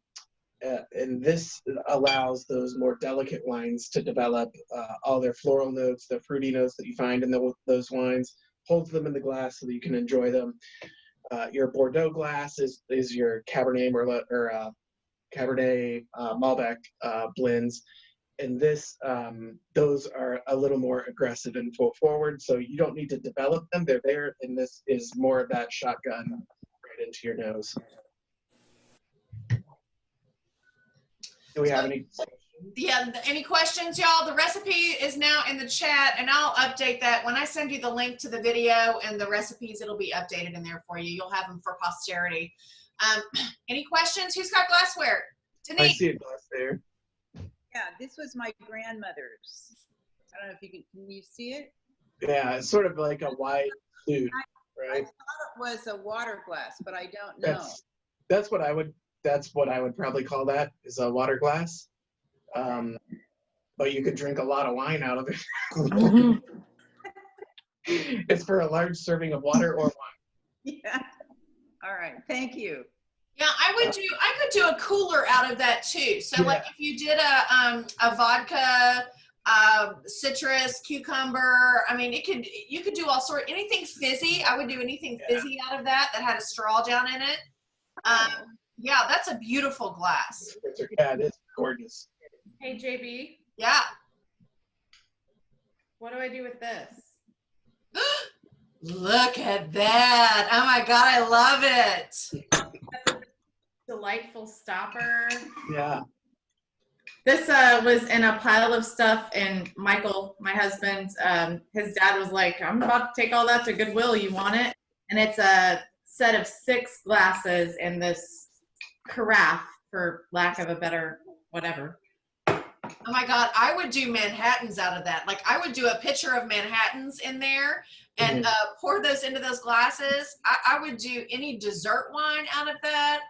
this allows those more delicate wines to develop all their floral notes, the fruity notes that you find in those wines, holds them in the glass so that you can enjoy them. Your Bordeaux glass is your Cabernet Merlot or Cabernet Malbec blends. And those are a little more aggressive and forward, so you don't need to develop them. They're there, and this is more of that shotgun right into your nose. Do we have any questions? Yeah, any questions, y'all? The recipe is now in the chat, and I'll update that. When I send you the link to the video and the recipes, it'll be updated in there for you. You'll have them for posterity. Any questions? Who's got glassware? I Denise? see a glass there. Yeah, this was my grandmother's. I don't know if you can you see it? Yeah, it's sort of like a wide flute, I right? thought it was a water glass, but I don't know. That's what I would probably call that, is a water glass. But you could drink a lot of wine out of it. It's for a large serving of water or wine. Yeah. All right. Thank you. Yeah, I could do a cooler out of that too. So like if you did a vodka, citrus, cucumber, I mean, you could do all anything fizzy. I would do anything fizzy out of that had a straw down in it. Yeah, that's a beautiful glass. Yeah, it is gorgeous. Hey, JB, Yeah. what do I do with this? Look at that. Oh my God, I love it. Delightful stopper. Yeah. This was in a pile of stuff, and Michael, my husband, his dad was like, I'm about to take all that to Goodwill. You want it? And it's a set of 6 glasses in this carafe, for lack of a better whatever. Oh my God, I would do Manhattans out of that. Like I would do a pitcher of Manhattans in there and pour those into those glasses. I would do any dessert wine out of that.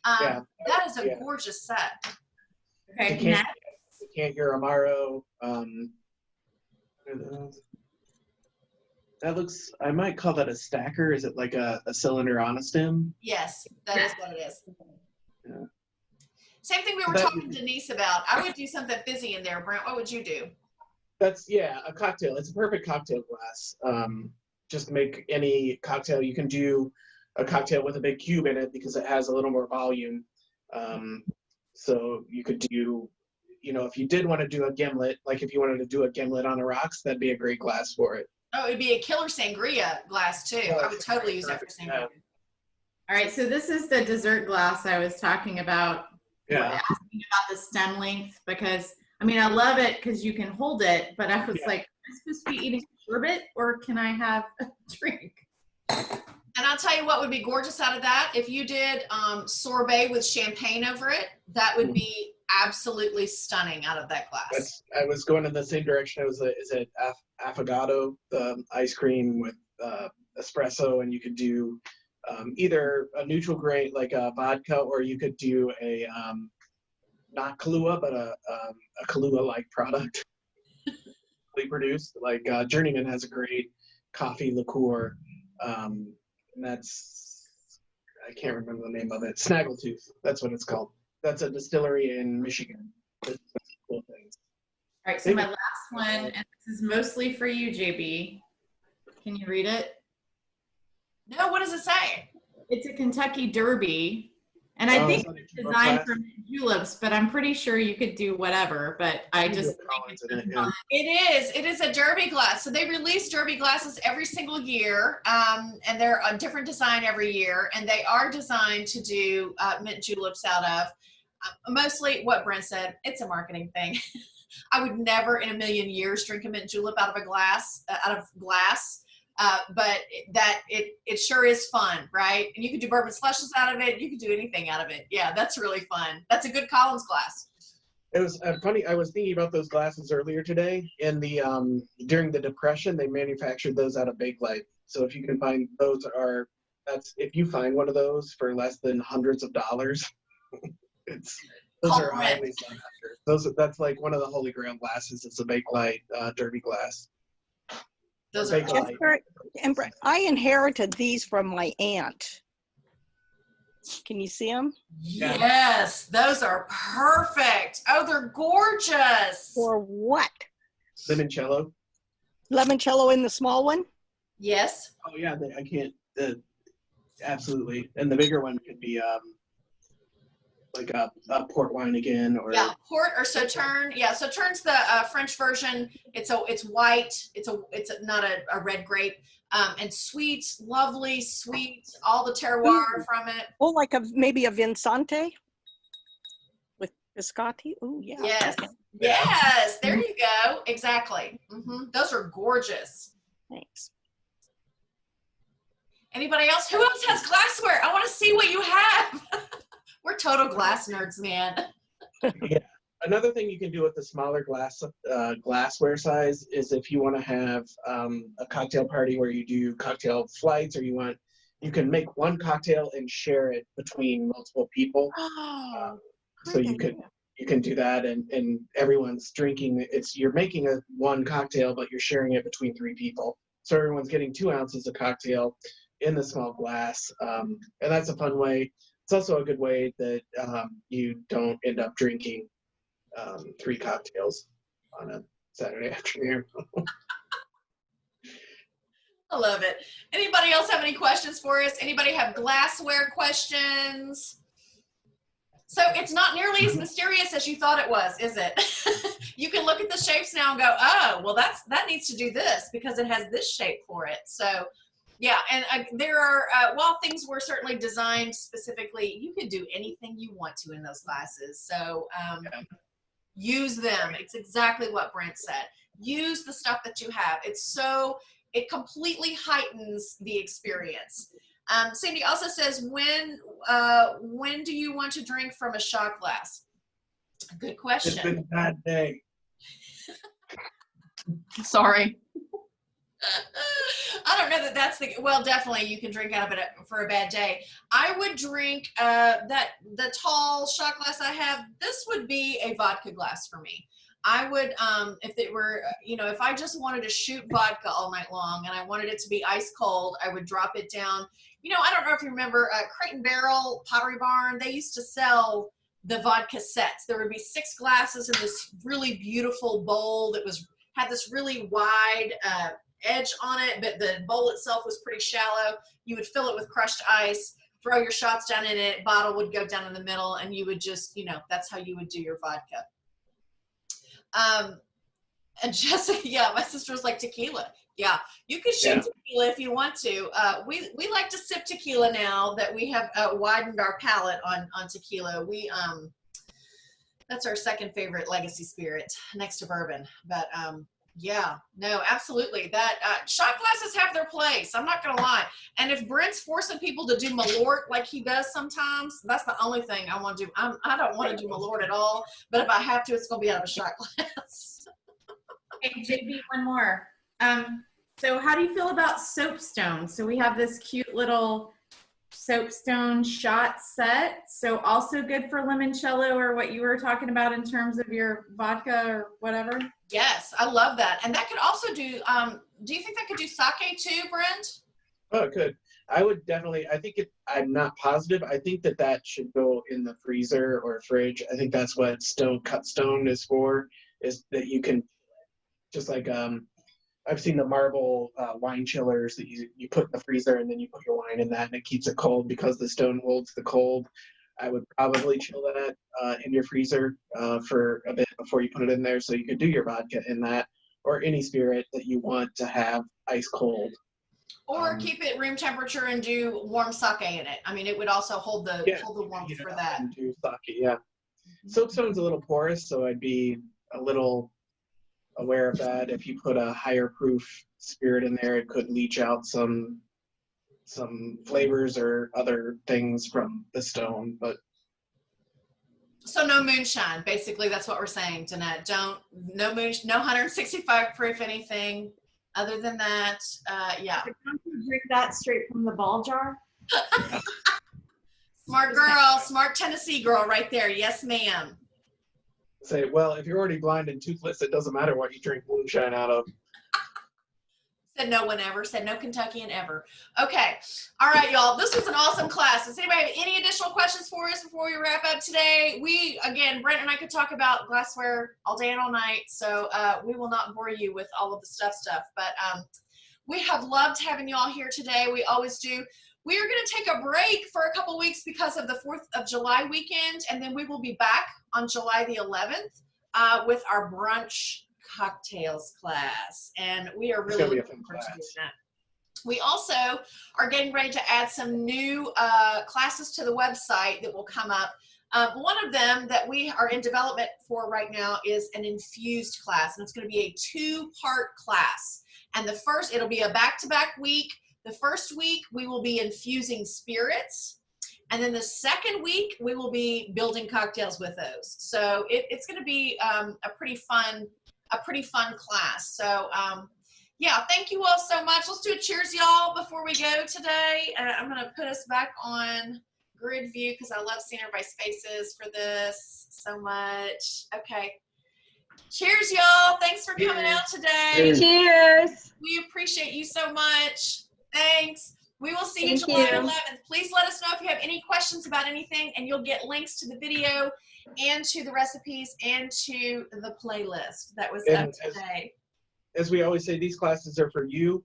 That is a gorgeous set. Okay, next. Decanter Amaro. That looks, I might call that a stacker. Is it like a cylinder on a stem? Yes, that is what it is. Yeah. Same thing we were talking to Denise about. I would do something fizzy in there. Brent, what would you do? That's, a cocktail. It's a perfect cocktail glass. Just make any cocktail. You can do a cocktail with a big cube in it because it has a little more volume. So you could do, if you did want to do a gimlet, like if you wanted to do a gimlet on the rocks, that'd be a great glass for it. Oh, it'd be a killer sangria glass too. I would totally use that for sangria. All right, so this is the dessert glass I was talking about. Yeah. Asking about the stem length, because I mean, I love it because you can hold it, but I was like, am I supposed to be eating sherbet or can I have a drink? And I'll tell you what would be gorgeous out of that. If you did sorbet with champagne over it, that would be absolutely stunning out of that glass. I was going in the same direction. Is it affogato, the ice cream with espresso, and you could do either a neutral grain like a vodka, or you could do a not Kahlua, but a Kahlua-like product. We produced, like Journeyman has a great coffee liqueur, and that's, I can't remember the name of it. Snaggletooth, that's what it's called. That's a distillery in Michigan. That's cool things. All right, so my last one, and this is mostly for you, JB. Can you read it? No, what does it say? It's a Kentucky Derby. And I think it's designed for juleps, but I'm pretty sure you could do whatever. But I just think it's fun. It is a derby glass. So they release derby glasses every single year, and they're a different design every year, and they are designed to do mint juleps out of. Mostly what Brent said, it's a marketing thing. I would never in a million years drink a mint julep out of glass. But it sure is fun, right? And you could do bourbon slushes out of it. You could do anything out of it. Yeah, that's really fun. That's a good Collins glass. It was funny. I was thinking about those glasses earlier today. In the during the Depression, they manufactured those out of Bakelite. So if you can find if you find one of those for less than hundreds of dollars, those are highly sought after. That's like one of the holy grail glasses. It's a Bakelite Derby glass. Those are Jennifer, and I inherited these from my aunt. Can you see them? Yes, those are perfect. Oh, they're gorgeous. For what? Limoncello. Limoncello in the small one? Yes. Oh yeah, I can't. Absolutely, and the bigger one could be like a port wine again, or Yeah, port or Sauterne. Yeah, Sauterne's the French version. It's white. It's not a red grape. And sweet, lovely, sweet, all the terroir from it. Oh, like maybe a Vincente with biscotti. Oh, yeah. Yes, Okay. yes, there you go. Exactly. Those are gorgeous. Thanks. Anybody else? Who else has glassware? I want to see what you have. We're total glass nerds, man. yeah. Another thing you can do with the smaller glassware size is if you want to have a cocktail party where you do cocktail flights, or you can make one cocktail and share it between multiple people. Oh, So you can do that, and everyone's drinking. You're making one cocktail, but you're sharing it between 3 people. So everyone's getting 2 ounces of cocktail in the small glass, and that's a fun way. It's also a good way that you don't end up drinking 3 cocktails on a Saturday afternoon. I love it. Anybody else have any questions for us? Anybody have glassware questions? So it's not nearly as mysterious as you thought it was, is it? You can look at the shapes now and go, oh, well, that needs to do this because it has this shape for it. So yeah, and there are, while things were certainly designed specifically, you can do anything you want to in those glasses. So use them. It's exactly what Brent said. Use the stuff that you have. It completely heightens the experience. Cindy also says, when do you want to drink from a shot glass? Good question. It's been a bad day. Sorry. I don't know that that's well, definitely you can drink out of it for a bad day. I would drink the tall shot glass I have. This would be a vodka glass for me. I would, if it were, if I just wanted to shoot vodka all night long and I wanted it to be ice cold, I would drop it down. I don't know if you remember Crate and Barrel, Pottery Barn, they used to sell the vodka sets. There would be 6 glasses in this really beautiful bowl that had this really wide edge on it, but the bowl itself was pretty shallow. You would fill it with crushed ice, throw your shots down in it, bottle would go down in the middle, and you would just, that's how you would do your vodka. And Jessica, yeah, my sister was like, tequila. Yeah, you could shoot tequila if you want to. We like to sip tequila now that we have widened our palate on tequila. That's our second favorite legacy spirit next to bourbon. But yeah, no, absolutely. That shot glasses have their place. I'm not gonna lie. And if Brent's forcing people to do Malort like he does sometimes, that's the only thing I want to do. I don't want to do Malort at all. But if I have to, it's gonna be out of a shot glass. Hey, JB, one more. So how do you feel about soapstone? So we have this cute little soapstone shot set. So also good for limoncello or what you were talking about in terms of your vodka or whatever? Yes, I love that. And that could also do you think that could do sake too, Brent? Oh, it could. I would definitely, I'm not positive. I think that should go in the freezer or fridge. I think that's what cut stone is for, is that you can, just like, I've seen the marble wine chillers that you put in the freezer and then you put your wine in that and it keeps it cold because the stone holds the cold. I would probably chill that in your freezer for a bit before you put it in there, so you could do your vodka in that, or any spirit that you want to have ice cold. Or keep it room temperature and do warm sake in it. I mean, it would also hold the warmth for that. And do sake, yeah. Soapstone's a little porous, so I'd be a little aware of that. If you put a higher proof spirit in there, it could leach out some flavors or other things from the stone. But so no moonshine, basically. That's what we're saying, Danette. No 165 proof anything other than that. Yeah. Don't you drink that straight from the ball jar? Smart girl, smart Tennessee girl right there. Yes, ma'am. say, well, if you're already blind and toothless, it doesn't matter what you drink moonshine out of. Said no one ever. Said no Kentuckian ever. Okay. All right, y'all. This was an awesome class. Does anybody have any additional questions for us before we wrap up today? Again, Brent and I could talk about glassware all day and all night, so we will not bore you with all of the stuff. But we have loved having you all here today. We always do. we are going to take a break for a couple weeks because of the 4th of July weekend, and then we will be back on July the 11th with our brunch cocktails class, and we are It's really gonna be a looking fun forward to doing class. that. We also are getting ready to add some new classes to the website that will come up. One of them that we are in development for right now is an infused class, and it's going to be a 2-part class. And it'll be a back-to-back week. The first week we will be infusing spirits, and then the second week we will be building cocktails with those. So it's going to be a pretty fun class. So yeah, thank you all so much. Let's do a cheers, y'all, before we go today. I'm going to put us back on grid view because I love seeing everybody's faces for this so much. Okay. Cheers, y'all. Thanks for coming out today. Cheers. We appreciate you so much. Thanks. We will see you Thank July you. 11th. Please let us know if you have any questions about anything, and you'll get links to the video and to the recipes and to the playlist that was up today. As we always say, these classes are for you.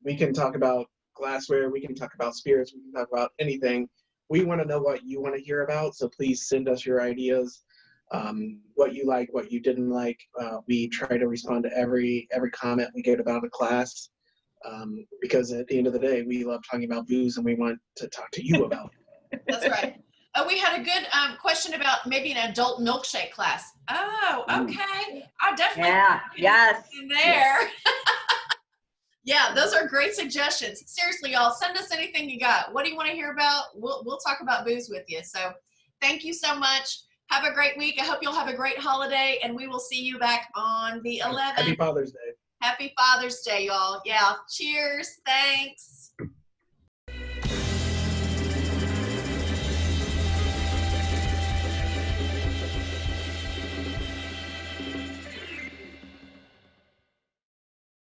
We can talk about glassware, we can talk about spirits, we can talk about anything. We want to know what you want to hear about, so please send us your ideas, what you like, what you didn't like. We try to respond to every comment we get about a class, because at the end of the day, we love talking about booze and we want to talk to you about it. That's right. Oh, we had a good question about maybe an adult milkshake class. Oh, okay. I definitely Yes. in there. Yeah, those are great suggestions. Seriously, y'all, send us anything you got. What do you want to hear about? We'll talk about booze with you. So thank you so much. Have a great week. I hope you'll have a great holiday, and we will see you back on the 11th. Happy Father's Day. Happy Father's Day, y'all. Yeah. Cheers. Thanks.